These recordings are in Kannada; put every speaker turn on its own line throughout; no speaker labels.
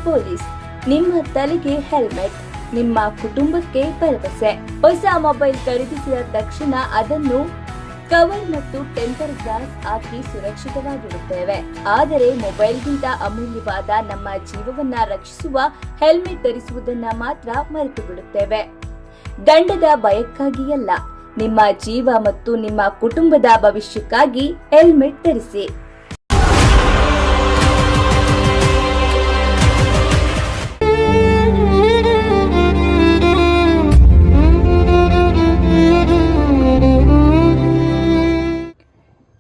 ಪೊಲೀಸ್. ನಿಮ್ಮ ತಲೆಗೆ ಹೆಲ್ಮೆಟ್, ನಿಮ್ಮ ಕುಟುಂಬಕ್ಕೆ ಭರವಸೆ. ಹೊಸ ಮೊಬೈಲ್ ಖರೀದಿಸಿದ ತಕ್ಷಣ ಅದನ್ನು ಕವರ್ ಮತ್ತು ಟೆಂಪರ್ ಗ್ಲಾಸ್ ಹಾಕಿ ಸುರಕ್ಷಿತವಾಗಿಡುತ್ತೇವೆ. ಆದರೆ ಮೊಬೈಲ್ಗಿಂತ ಅಮೂಲ್ಯವಾದ ನಮ್ಮ ಜೀವವನ್ನ ರಕ್ಷಿಸುವ ಹೆಲ್ಮೆಟ್ ಧರಿಸುವುದನ್ನ ಮಾತ್ರ ಮರೆತು ಬಿಡುತ್ತೇವೆ. ದಂಡದ ಭಯಕ್ಕಾಗಿ ಅಲ್ಲ, ನಿಮ್ಮ ಜೀವ ಮತ್ತು ನಿಮ್ಮ ಕುಟುಂಬದ ಭವಿಷ್ಯಕ್ಕಾಗಿ ಹೆಲ್ಮೆಟ್ ಧರಿಸಿ.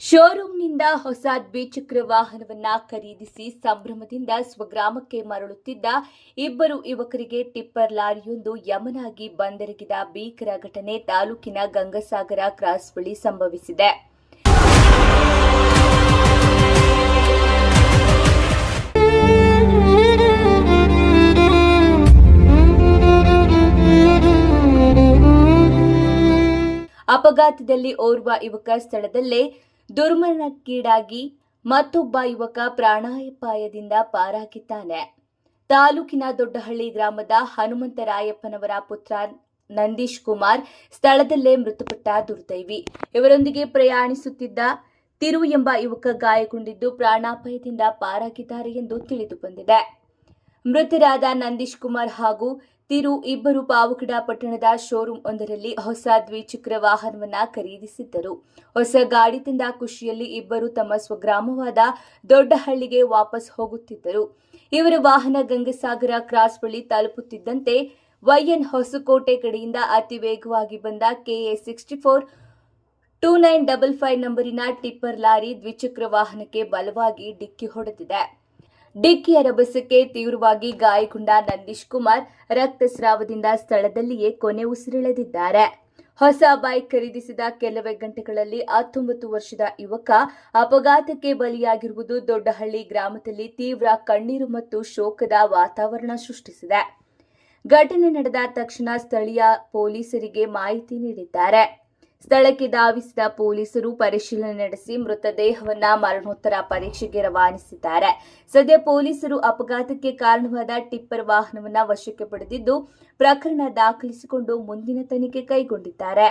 ಶೋರೂಮ್ನಿಂದ ಹೊಸ ದ್ವಿಚಕ್ರ ವಾಹನವನ್ನ ಖರೀದಿಸಿ ಸಂಭ್ರಮದಿಂದ ಸ್ವಗ್ರಾಮಕ್ಕೆ ಮರಳುತ್ತಿದ್ದ ಇಬ್ಬರು ಯುವಕರಿಗೆ ಟಿಪ್ಪರ್ ಲಾರಿಯೊಂದು ಯಮನಾಗಿ ಬಂದೆರಗಿದ ಭೀಕರ ಘಟನೆ ತಾಲೂಕಿನ ಗಂಗಸಾಗರ ಕ್ರಾಸ್ ಬಳಿ ಸಂಭವಿಸಿದೆ. ಅಪಘಾತದಲ್ಲಿ ಓರ್ವ ಯುವಕ ಸ್ಥಳದಲ್ಲೇ ದುರ್ಮರಣಕ್ಕೀಡಾಗಿ ಮತ್ತೊಬ್ಬ ಯುವಕ ಪ್ರಾಣಾಪಾಯದಿಂದ ಪಾರಾಗಿದ್ದಾನೆ. ತಾಲೂಕಿನ ದೊಡ್ಡಹಳ್ಳಿ ಗ್ರಾಮದ ಹನುಮಂತರಾಯಪ್ಪನವರ ಪುತ್ರ ನಂದೀಶ್ ಕುಮಾರ್ ಸ್ಥಳದಲ್ಲೇ ಮೃತಪಟ್ಟ ದುರ್ದೈವಿ. ಇವರೊಂದಿಗೆ ಪ್ರಯಾಣಿಸುತ್ತಿದ್ದ ತಿರು ಎಂಬ ಯುವಕ ಗಾಯಗೊಂಡಿದ್ದು ಪ್ರಾಣಾಪಾಯದಿಂದ ಪಾರಾಗಿದ್ದಾರೆ ಎಂದು ತಿಳಿದು ಬಂದಿದೆ. ಮೃತರಾದ ನಂದೀಶ್ ಕುಮಾರ್ ಹಾಗೂ ತಿರು ಇಬ್ಬರು ಪಾವಗಡ ಪಟ್ಟಣದ ಶೋರೂಮ್ ಒಂದರಲ್ಲಿ ಹೊಸ ದ್ವಿಚಕ್ರ ವಾಹನವನ್ನ ಖರೀದಿಸಿದ್ದರು. ಹೊಸ ಗಾಡಿ ತಂದ ಖುಷಿಯಲ್ಲಿ ಇಬ್ಬರು ತಮ್ಮ ಸ್ವಗ್ರಾಮವಾದ ದೊಡ್ಡಹಳ್ಳಿಗೆ ವಾಪಸ್ ಹೋಗುತ್ತಿದ್ದರು. ಇವರ ವಾಹನ ಗಂಗಸಾಗರ ಕ್ರಾಸ್ ಬಳಿ ತಲುಪುತ್ತಿದ್ದಂತೆ ವೈಎನ್ ಹೊಸಕೋಟೆ ಕಡೆಯಿಂದ ಅತಿ ವೇಗವಾಗಿ ಬಂದ KA 642955 ನಂಬರಿನ ಟಿಪ್ಪರ್ ಲಾರಿ ದ್ವಿಚಕ್ರ ವಾಹನಕ್ಕೆ ಬಲವಾಗಿ ಡಿಕ್ಕಿ ಹೊಡೆದಿದೆ. ಡಿಕ್ಕಿಯ ರಭಸಕ್ಕೆ ತೀವ್ರವಾಗಿ ಗಾಯಗೊಂಡ ನಂದೀಶ್ ಕುಮಾರ್ ರಕ್ತಸ್ರಾವದಿಂದ ಸ್ಥಳದಲ್ಲಿಯೇ ಕೊನೆ ಉಸಿರೆಳೆದಿದ್ದಾರೆ. ಹೊಸ ಬೈಕ್ ಖರೀದಿಸಿದ ಕೆಲವೇ ಗಂಟೆಗಳಲ್ಲಿ 19 ವರ್ಷದ ಯುವಕ ಅಪಘಾತಕ್ಕೆ ಬಲಿಯಾಗಿರುವುದು ದೊಡ್ಡಹಳ್ಳಿ ಗ್ರಾಮದಲ್ಲಿ ತೀವ್ರ ಕಣ್ಣೀರು ಮತ್ತು ಶೋಕದ ವಾತಾವರಣ ಸೃಷ್ಟಿಸಿದೆ. ಘಟನೆ ನಡೆದ ತಕ್ಷಣ ಸ್ಥಳೀಯ ಪೊಲೀಸರಿಗೆ ಮಾಹಿತಿ ನೀಡಿದ್ದಾರೆ. ಸ್ಥಳಕ್ಕೆ ಧಾವಿಸಿದ ಪೊಲೀಸರು ಪರಿಶೀಲನೆ ನಡೆಸಿ ಮೃತದೇಹವನ್ನ ಮರಣೋತ್ತರ ಪರೀಕ್ಷೆಗೆ ರವಾನಿಸಿದ್ದಾರೆ. ಸದ್ಯ ಪೊಲೀಸರು ಅಪಘಾತಕ್ಕೆ ಕಾರಣವಾದ ಟಿಪ್ಪರ್ ವಾಹನವನ್ನ ವಶಕ್ಕೆ ಪಡೆದಿದ್ದು ಪ್ರಕರಣ ದಾಖಲಿಸಿಕೊಂಡು ಮುಂದಿನ ತನಿಖೆ ಕೈಗೊಂಡಿದ್ದಾರೆ.